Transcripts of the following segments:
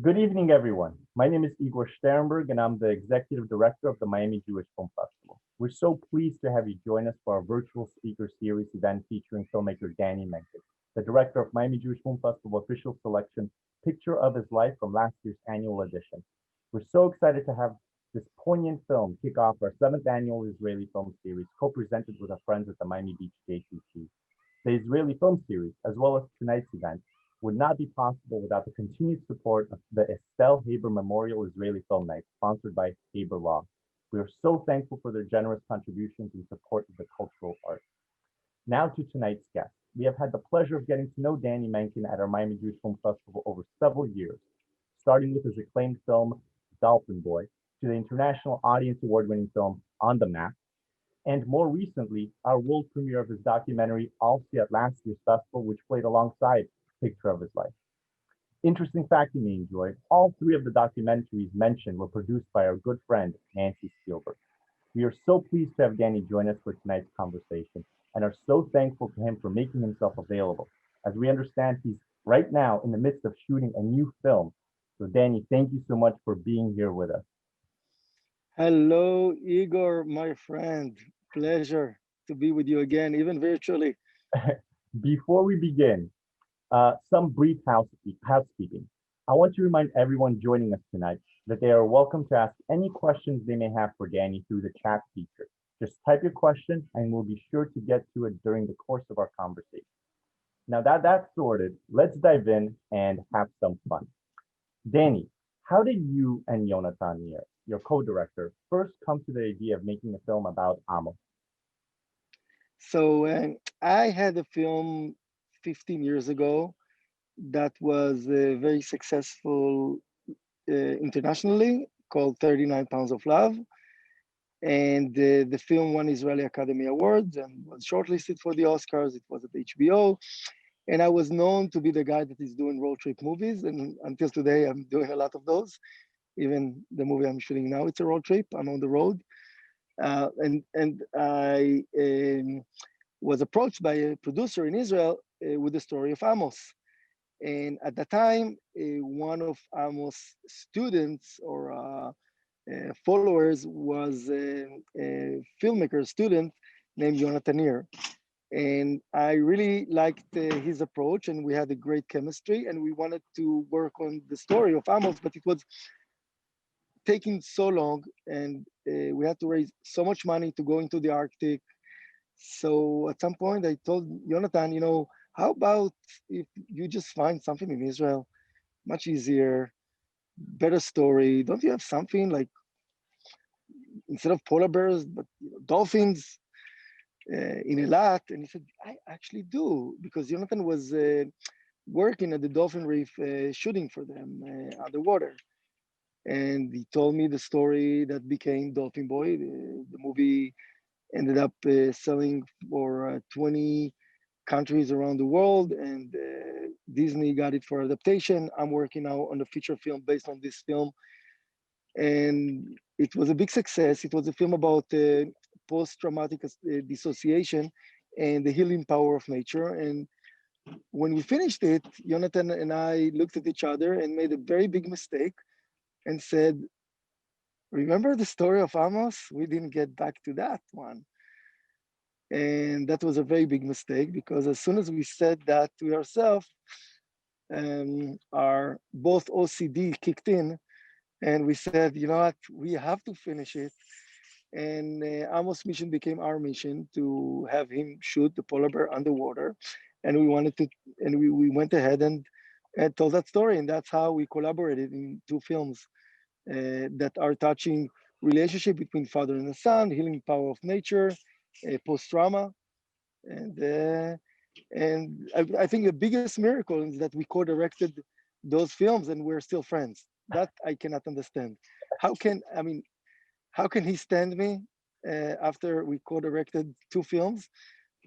Good evening, everyone. My name is Igor Sternberg, and I'm the Executive Director of the Miami Jewish Film Festival. We're so pleased to have you join us for our virtual speaker series event featuring filmmaker Dani Menkin, the Director of Miami Jewish Film Festival official selection, Picture of His Life from last year's annual edition. We're so excited to have this poignant film kick off our seventh annual Israeli film series, co-presented with our friends at the Miami Beach JCC. The Israeli Film Series, as well as tonight's event, would not be possible without the continued support of the Estelle Haber Memorial Israeli Film Night, sponsored by Haber Law. We are so thankful for their generous contributions in support of the cultural arts. Now to tonight's guest. We have had the pleasure of getting to know Dani Menkin at our Miami Jewish Film Festival over several years, starting with his acclaimed film Dolphin Boy to the international audience award-winning film On the Map, and more recently, our world premiere of his documentary, I'll See at last year's festival, which played alongside Picture of His Life. Interesting fact you may enjoy, all three of the documentaries mentioned were produced by our good friend, Nancy Spielberg. We are so pleased to have Dani join us for tonight's conversation and are so thankful to him for making himself available. As we understand, he's right now in the midst of shooting a new film. So Dani, thank you so much for being here with us. Hello, Igor, my friend. Pleasure to be with you again, even virtually. Before we begin, some brief housekeeping. I want to remind everyone joining us tonight that they are welcome to ask any questions they may have for Dani through the chat feature. Just type your question and we'll be sure to get to it during the course of our conversation. Now that that's sorted, let's dive in and have some fun. Dani, how did you and Jonathan, your co-director, first come to the idea of making a film about Amos? So I had a film 15 years ago that was very successful internationally called 39 Pounds of Love. And the film won Israeli Academy Awards and was shortlisted for the Oscars. It was at HBO. And I was known to be the guy that is doing road trip movies. And until today, I'm doing a lot of those. Even the movie I'm shooting now, it's a road trip. I'm on the road. And I was approached by a producer in Israel with the story of Amos. And at the time, one of Amos' students or followers was a filmmaker student named Jonathan. And I really liked his approach, and we had a great chemistry. And we wanted to work on the story of Amos, but it was taking so long, and we had to raise so much money to go into the Arctic. So at some point, I told Jonathan, how about if you just find something in Israel, much easier, better story? Don't you have something like instead of polar bears, but dolphins in Eilat? And he said, I actually do, because Jonathan was working at the dolphin reef, shooting for them underwater. And he told me the story that became Dolphin Boy. The movie ended up selling for 20 countries around the world, and Disney got it for adaptation. I'm working now on a feature film based on this film, and it was a big success. It was a film about post-traumatic dissociation and the healing power of nature. And when we finished it, Jonathan and I looked at each other and made a very big mistake and said, remember the story of Amos? We didn't get back to that one. And that was a very big mistake, because as soon as we said that to ourselves, our both OCD kicked in, and we said, you know what, we have to finish it. And Amos' mission became our mission to have him shoot the polar bear underwater. And we wanted to, and we went ahead and told that story. And that's how we collaborated in two films that are touching relationship between father and the son, healing power of nature, post-trauma. And I think the biggest miracle is that we co-directed those films and we're still friends. That I cannot understand. How can, I mean, how can he stand me after we co-directed two films?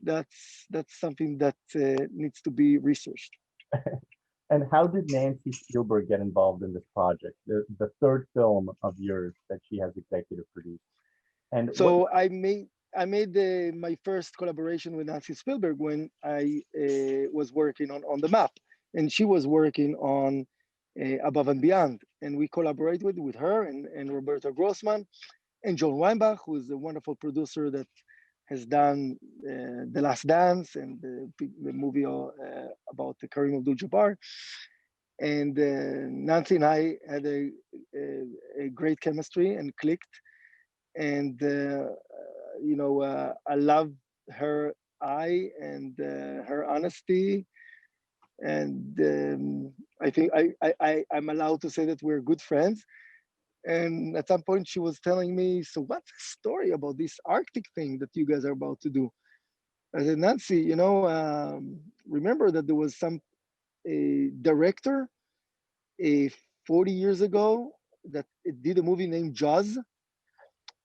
That's something that needs to be researched. And how did Nancy Spielberg get involved in this project, the third film of yours that she has executive produced? And what? So I made my first collaboration with Nancy Spielberg when I was working on the map, and she was working on Above and Beyond. And we collaborate with her and Roberto Grossman and John Weinbach, who is a wonderful producer that has done The Last Dance and the movie about the Kareem Abdul-Jabbar. And Nancy and I had a great chemistry and clicked. And I love her eye and her honesty. And I think I'm allowed to say that we're good friends. And at some point, she was telling me, "So, what's the story about this Arctic thing that you guys are about to do?" I said, "Nancy, remember that there was some director 40 years ago that did a movie named Jaws,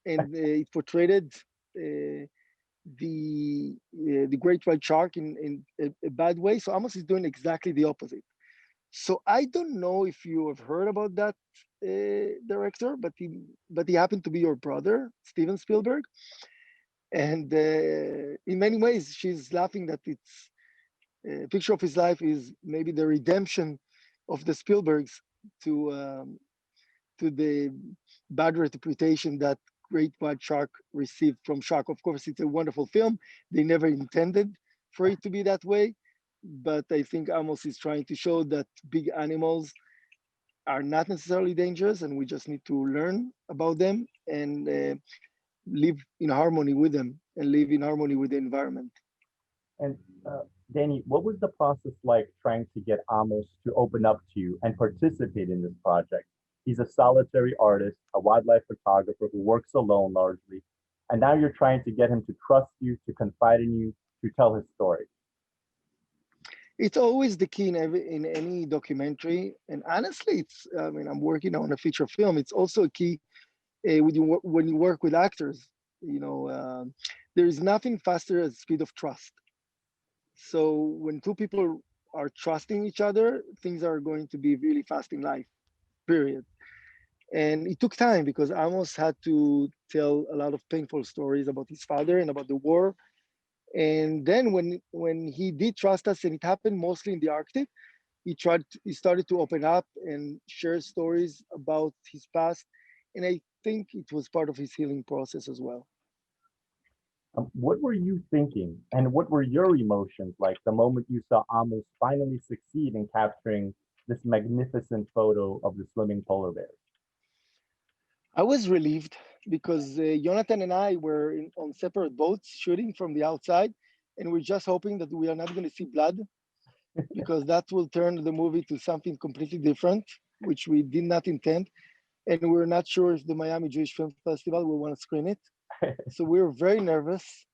and it portrayed the great white shark in a bad way. So Amos is doing exactly the opposite. So I don't know if you have heard about that director, but he happened to be your brother, Steven Spielberg. And in many ways, she's laughing that it's a picture of his life is maybe the redemption of the Spielbergs to to the bad reputation that Great White Shark received from Shark. Of course, it's a wonderful film. They never intended for it to be that way, but I think Amos is trying to show that big animals are not necessarily dangerous, and we just need to learn about them and live in harmony with them and live in harmony with the environment. And Danny, what was the process like trying to get Amos to open up to you and participate in this project? He's a solitary artist, a wildlife photographer who works alone largely, and now you're trying to get him to trust you, to confide in you, to tell his story. It's always the key in any documentary, and honestly, it's. I mean, I'm working on a feature film. It's also a key when you work with actors. There is nothing faster as speed of trust. So when two people are trusting each other, things are going to be really fast in life. Period. And it took time because Amos had to tell a lot of painful stories about his father and about the war. And then when he did trust us, and it happened mostly in the Arctic, he started to open up and share stories about his past. And I think it was part of his healing process as well. What were you thinking, and what were your emotions like the moment you saw Amos finally succeed in capturing this magnificent photo of the swimming polar bears? I was relieved because Jonathan and I were on separate boats shooting from the outside, and we're just hoping that we are not going to see blood because that will turn the movie to something completely different, which we did not intend. And we're not sure if the Miami Jewish Film Festival will want to screen it. So we were very nervous.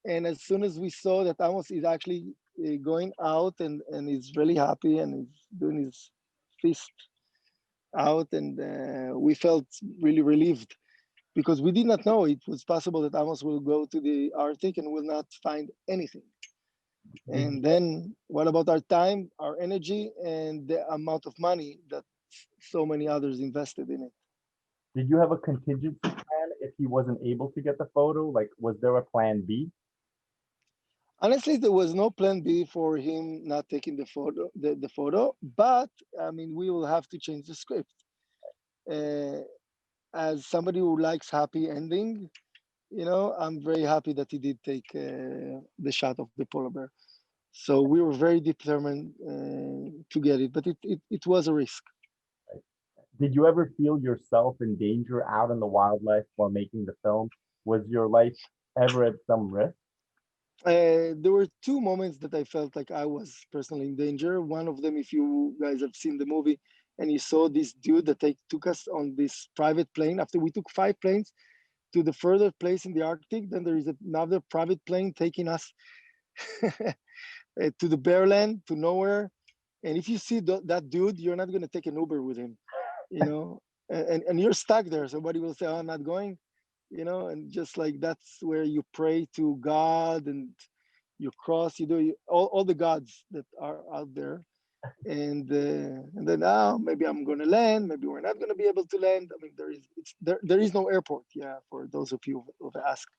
And as soon as we saw that Amos is actually going out and he's really happy and he's doing his fist out, and we felt really relieved because we did not know it was possible that Amos will go to the Arctic and will not find anything. Did you And then what about our time, our energy, and the amount of money that so many others invested in it? did you have a contingency plan if he wasn't able to get the photo? Like, was there a plan B? Honestly, there was no plan B for him not taking the photo, but I mean, we will have to change the script. Uh, as somebody who likes happy ending, I'm very happy that he did take the shot of the polar bear. So we were very determined to get it, but it was a risk. Did you ever feel yourself in danger out in the wildlife while making the film? Was your life ever at some risk? There were two moments that I felt like I was personally in danger. One of them, if you guys have seen the movie and you saw this dude that took us on this private plane, after we took 5 planes to the further place in the Arctic, then there is another private plane taking us to the bare land, to nowhere. And if you see that dude, you're not going to take an Uber with him, you know, and you're stuck there. Somebody will say, oh, I'm not going, and just like that's where you pray to God and you cross, you do all the gods that are out there. And then now maybe I'm going to land, maybe we're not going to be able to land. I mean, there is no airport, yeah, for those of you who've asked.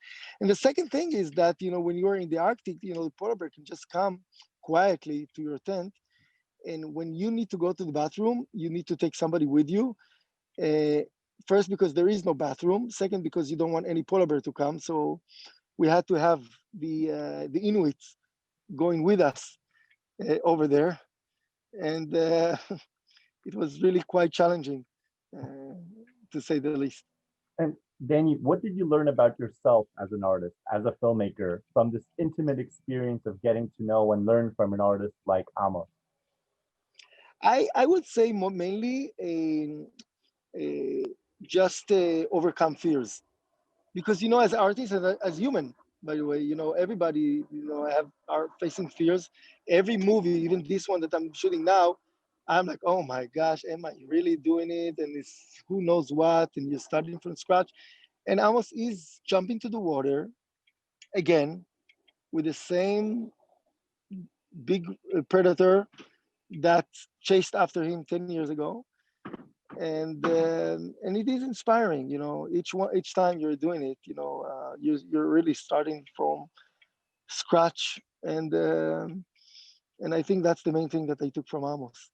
And the second thing is that when you're in the Arctic, the polar bear can just come quietly to your tent And when you need to go to the bathroom, you need to take somebody with you. Uh, First, because there is no bathroom. Second, because you don't want any polar bear to come. So we had to have the Inuits going with us over there, and it was really quite challenging, uh, to say the least. And Danny, what did you learn about yourself as an artist, as a filmmaker, from this intimate experience of getting to know and learn from an artist like Amos? I would say mainly just overcome fears, because as artists and as human, by the way, everybody have are facing fears. Every movie, even this one that I'm shooting now, I'm like, oh my gosh, am I really doing it? And it's who knows what, and you're starting from scratch. And Amos is jumping to the water again with the same big predator that chased after him 10 years ago. And it is inspiring, each time you're doing it, you're really starting from scratch. And I think that's the main thing that I took from Amos.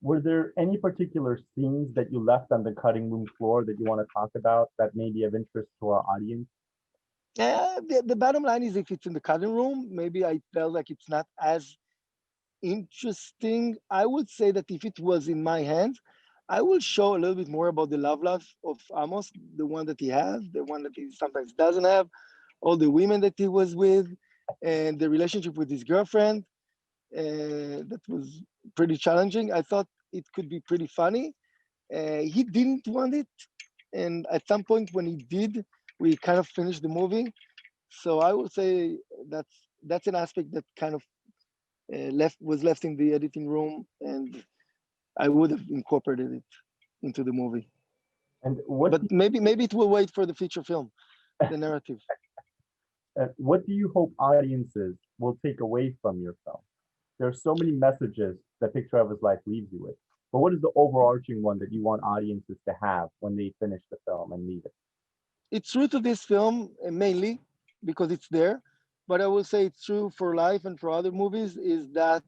Were there any particular scenes that you left on the cutting room floor that you want to talk about that may be of interest to our audience? The bottom line is, if it's in the cutting room, maybe I felt like it's not as interesting. I would say that if it was in my hands, I will show a little bit more about the love life of Amos, the one that he has, the one that he sometimes doesn't have, all the women that he was with, and the relationship with his girlfriend. That was pretty challenging. I thought it could be pretty funny. He didn't want it, and at some point when he did, we kind of finished the movie. So I would say that's an aspect that kind of left in the editing room, and I would have incorporated it into the movie. And But maybe it will wait for the feature film, the narrative. what do you hope audiences will take away from your film? There are so many messages that Picture of His Life leaves you with. But what is the overarching one that you want audiences to have when they finish the film and leave it? It's true to this film, mainly because it's there, but I will say it's true for life and for other movies, is that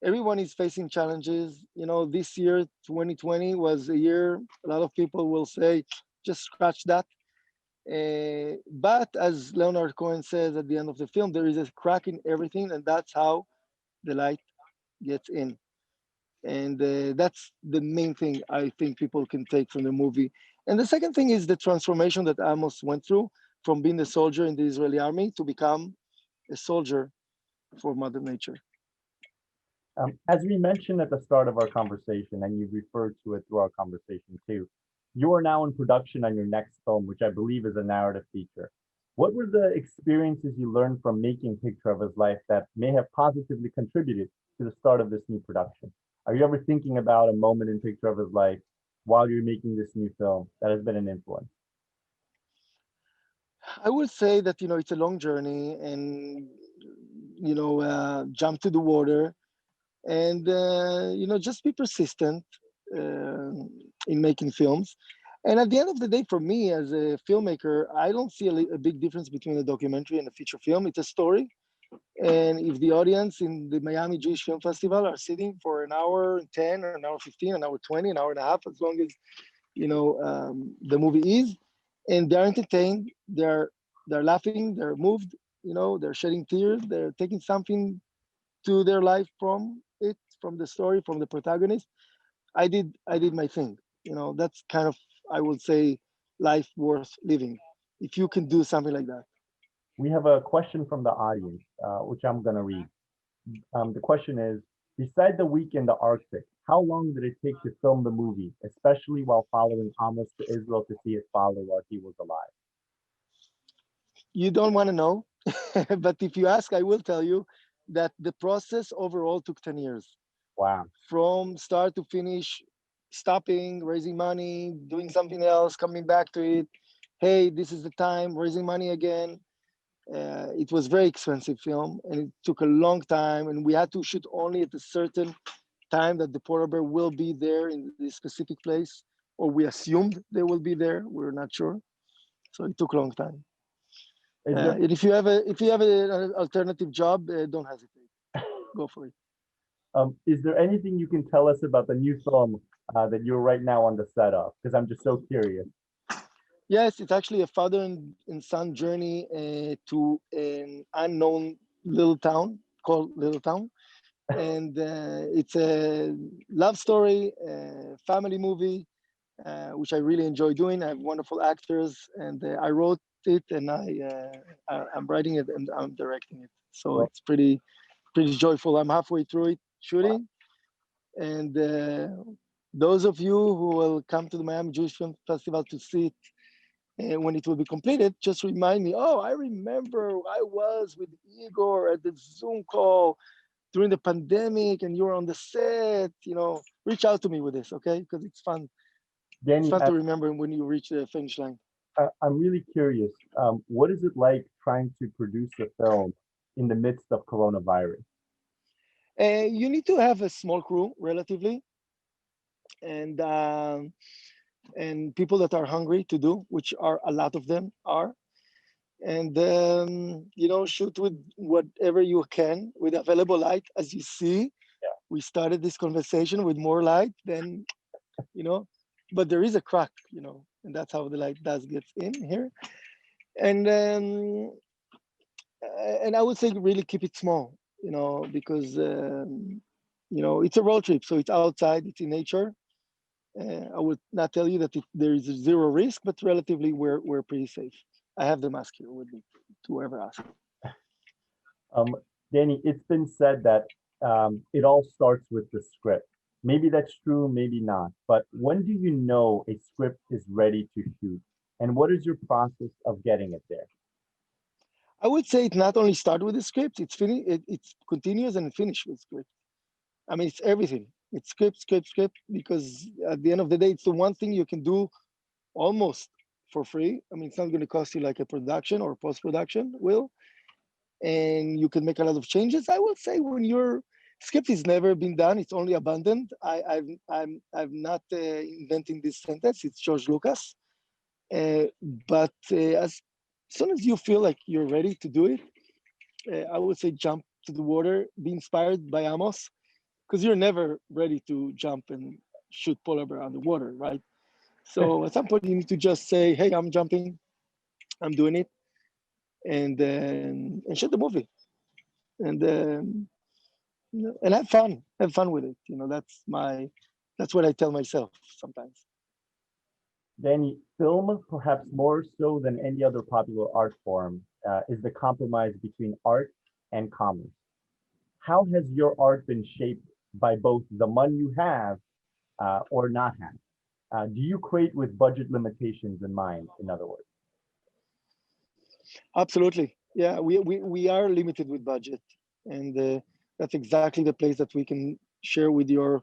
everyone is facing challenges. This year, 2020, was a year a lot of people will say, just scratch that. But as Leonard Cohen says at the end of the film, there is a crack in everything, and that's how the light gets in. And that's the main thing I think people can take from the movie. And the second thing is the transformation that Amos went through, from being a soldier in the Israeli army to become a soldier for Mother Nature. As we mentioned at the start of our conversation, and you referred to it through our conversation too, you are now in production on your next film, which I believe is a narrative feature. What were the experiences you learned from making Picture of His Life that may have positively contributed to the start of this new production? Are you ever thinking about a moment in Picture of His Life while you're making this new film that has been an influence? I would say that it's a long journey, and jump to the water, and just be persistent uh, in making films. And at the end of the day, for me as a filmmaker, I don't see a big difference between a documentary and a feature film. It's a story, and if the audience in the Miami Jewish Film Festival are sitting for an hour 10 or an hour 15, an hour 20, an hour and a half, as long as the movie is, and they're entertained, they're laughing, they're moved, they're shedding tears, they're taking something to their life from it, from the story, from the protagonist. I did my thing. That's kind of, I would say, life worth living. If you can do something like that. We have a question from the audience, which I'm going to read. The question is, beside the week in the Arctic, how long did it take to film the movie, especially while following Amos to Israel to see his father while he was alive? You don't want to know, but if you ask, I will tell you that the process overall took 10 years, Wow. from start to finish, stopping, raising money, doing something else, coming back to it. Hey, this is the time, raising money again. It was very expensive film, and it took a long time, and we had to shoot only at a certain time that the polar bear will be there in this specific place, or we assumed they will be there. We're not sure, so it took a long time. Is there And if you have an alternative job, don't hesitate. Go for it. Is there anything you can tell us about the new film that you're right now on the set of? Because I'm just so curious. Yes, it's actually a father and son journey to an unknown little town called Little Town. And it's a love story, family movie, which I really enjoy doing. I have wonderful actors, and I wrote it, and I'm writing it, and I'm directing it. So Well, it's pretty joyful. I'm halfway through it shooting, and those of you who will come to the Miami Jewish Film Festival to see it when it will be completed, just remind me. Oh, I remember I was with Igor at the Zoom call during the pandemic, and you were on the set. Reach out to me with this, okay? Because it's fun. It's Danny, fun to remember when you reach the finish line. I'm really curious. What is it like trying to produce a film in the midst of coronavirus? You need to have a small crew, relatively, and um, and people that are hungry to do, which are a lot of them are, and shoot with whatever you can with available light. As you see, we started this conversation with more light than you know, but there is a crack, and that's how the light does get in here. And I would say really keep it small, because it's a road trip, so it's outside, it's in nature. I would not tell you that there is zero risk, but relatively we're pretty safe. I have the mask here with me to whoever asks. Um, Danny, it's been said that it all starts with the script. Maybe that's true, maybe not. But when do you know a script is ready to shoot? And what is your process of getting it there? I would say it not only start with the script, it's continuous and finish with script. I mean, it's everything. It's script, script, script, because at the end of the day, it's the one thing you can do almost for free. I mean, it's not going to cost you like a production or post production will, and you can make a lot of changes. I will say when your script is never been done, it's only abandoned. I'm not inventing this sentence. It's George Lucas. Uh, but as soon as you feel like you're ready to do it, I would say jump to the water, be inspired by Amos, because you're never ready to jump and shoot polar bear underwater, right? So at some point you need to just say, "Hey, I'm jumping, I'm doing it," and shoot the movie, and have fun with it. That's what I tell myself sometimes. Danny, film, perhaps more so than any other popular art form, is the compromise between art and commerce. How has your art been shaped by both the money you have or not have? Do you create with budget limitations in mind, in other words? Absolutely, yeah. We are limited with budget, and that's exactly the place that we can share with your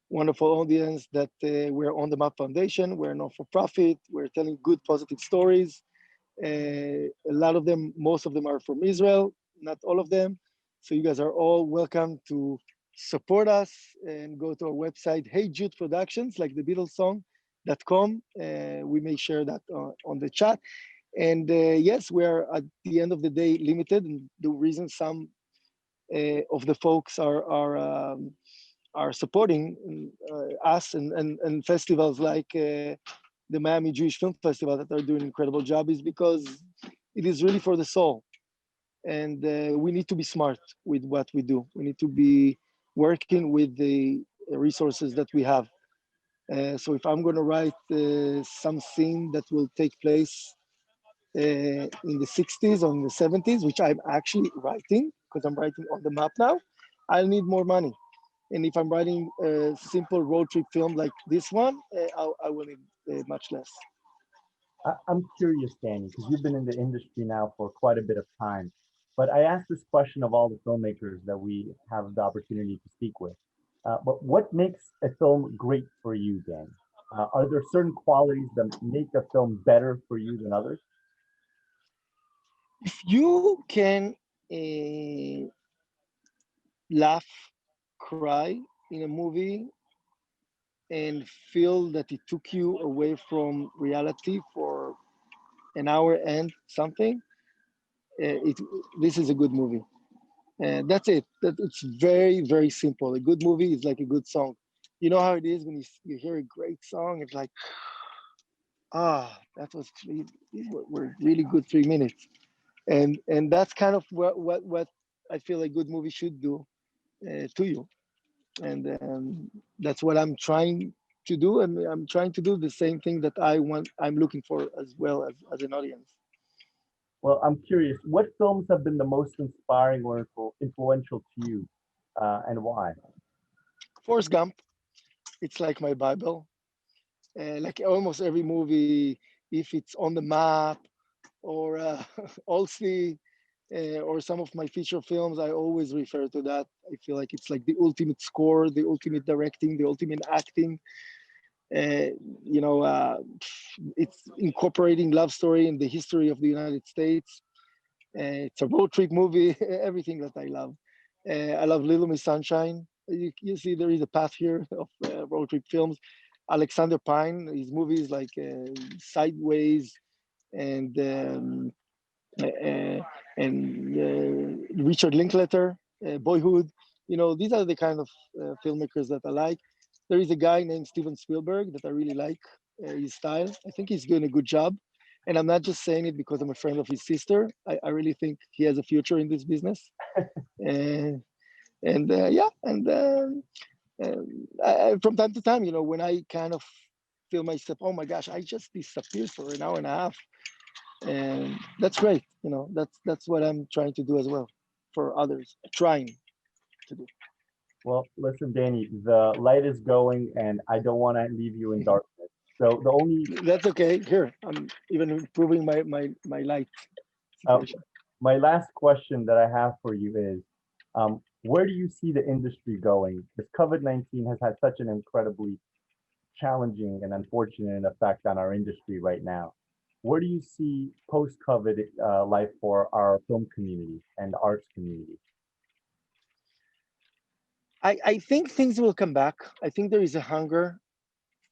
wonderful audience that we're on the Map Foundation. We're not for profit. We're telling good, positive stories. A lot of them, most of them are from Israel, not all of them. So you guys are all welcome to support us and go to our website, Hey Jude Productions, like the Beatles song.com. We may share that on the chat. And yes, we are at the end of the day limited. And the reason some of the folks are supporting us and festivals like the Miami Jewish Film Festival that are doing an incredible job is because it is really for the soul. And we need to be smart with what we do. We need to be working with the resources that we have. So if I'm going to write some scene that will take place in the 60s or in the 70s, which I'm actually writing because I'm writing on the map now, I'll need more money. And if I'm writing a simple road trip film like this one, I will need much less. I'm curious, Danny, because you've been in the industry now for quite a bit of time. But I ask this question of all the filmmakers that we have the opportunity to speak with. But what makes a film great for you, Danny? Are there certain qualities that make a film better for you than others? If you can uh, laugh, cry in a movie, and feel that it took you away from reality for an hour and something, it this is a good movie. And that's it. That it's very, very simple. A good movie is like a good song. You know how it is when you hear a great song, it's like, that was these were really good 3 minutes. And that's kind of what I feel a good movie should do to you. And that's what I'm trying to do. And I'm trying to do the same thing that I'm looking for as well as an audience. Well, I'm curious, what films have been the most inspiring or influential to you, and why? Forrest Gump, it's like my Bible. Like almost every movie, if it's on the map or Olsey, or some of my feature films, I always refer to that. I feel like it's like the ultimate score, the ultimate directing, the ultimate acting. Uh, you know, it's incorporating love story in the history of the United States. It's a road trip movie, everything that I love. I love Little Miss Sunshine. You see, there is a path here of road trip films. Alexander Pine, his movies like Sideways and uh, Richard Linklater, Boyhood. You know, these are the kind of filmmakers that I like. There is a guy named Steven Spielberg that I really like his style. I think he's doing a good job. And I'm not just saying it because I'm a friend of his sister. I really think he has a future in this business. Uh, and yeah, and from time to time, you know, when I kind of feel myself, oh my gosh, I just disappeared for an hour and a half, and that's great. You know, that's what I'm trying to do as well for others, trying to do. Well, listen, Danny, the light is going, and I don't want to leave you in darkness. So the only That's okay. Here, I'm even improving my light uh, situation. my last question that I have for you is, where do you see the industry going? Because COVID-19 has had such an incredibly challenging and unfortunate effect on our industry right now. Where do you see post-COVID life for our film community and the arts community? I think things will come back. I think there is a hunger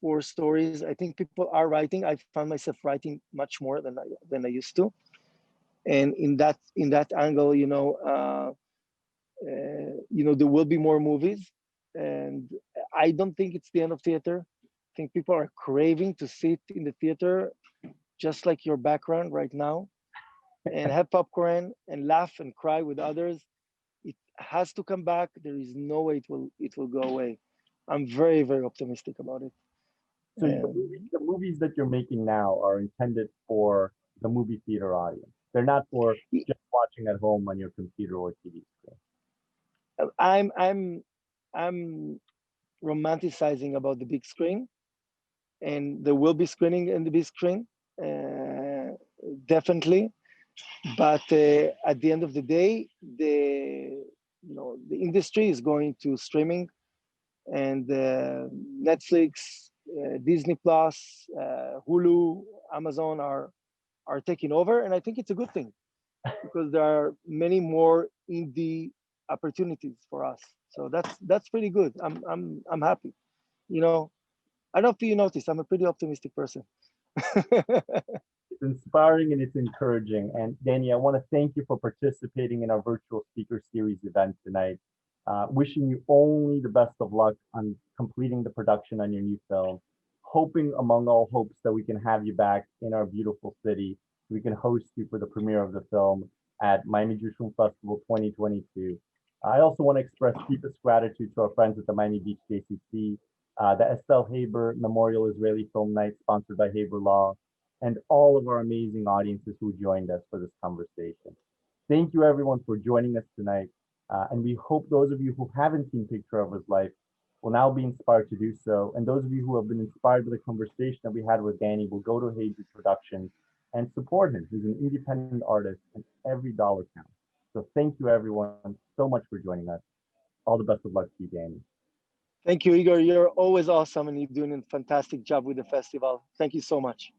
for stories. I think people are writing. I found myself writing much more than I used to. And in that angle, there will be more movies, and I don't think it's the end of theater. I think people are craving to sit in the theater, just like your background right now, and have popcorn and laugh and cry with others. It has to come back. There is no way it will go away. I'm very, very optimistic about it. So the movies that you're making now are intended for the movie theater audience. They're not for just watching at home on your computer or TV screen. I'm romanticizing about the big screen, and there will be screening in the big screen, uh, definitely. But at the end of the day, the industry is going to streaming, and Netflix, Disney Plus, Hulu, Amazon are taking over, and I think it's a good thing because there are many more indie opportunities for us. So that's pretty good. I'm happy. You know, I don't know if you noticed, I'm a pretty optimistic person. It's inspiring and it's encouraging. And Danny, I want to thank you for participating in our virtual speaker series event tonight. Wishing you only the best of luck on completing the production on your new film. Hoping among all hopes that we can have you back in our beautiful city. We can host you for the premiere of the film at Miami Jewish Film Festival 2022. I also want to express deepest gratitude to our friends at the Miami Beach JCC, the Estelle Haber Memorial Israeli Film Night sponsored by Haber Law, and all of our amazing audiences who joined us for this conversation. Thank you everyone for joining us tonight. And we hope those of you who haven't seen Picture of His Life will now be inspired to do so. And those of you who have been inspired by the conversation that we had with Danny will go to Haber Productions and support him. He's an independent artist and every dollar counts. So thank you everyone so much for joining us. All the best of luck to you, Danny. Thank you, Igor. You're always awesome, and you're doing a fantastic job with the festival. Thank you so much.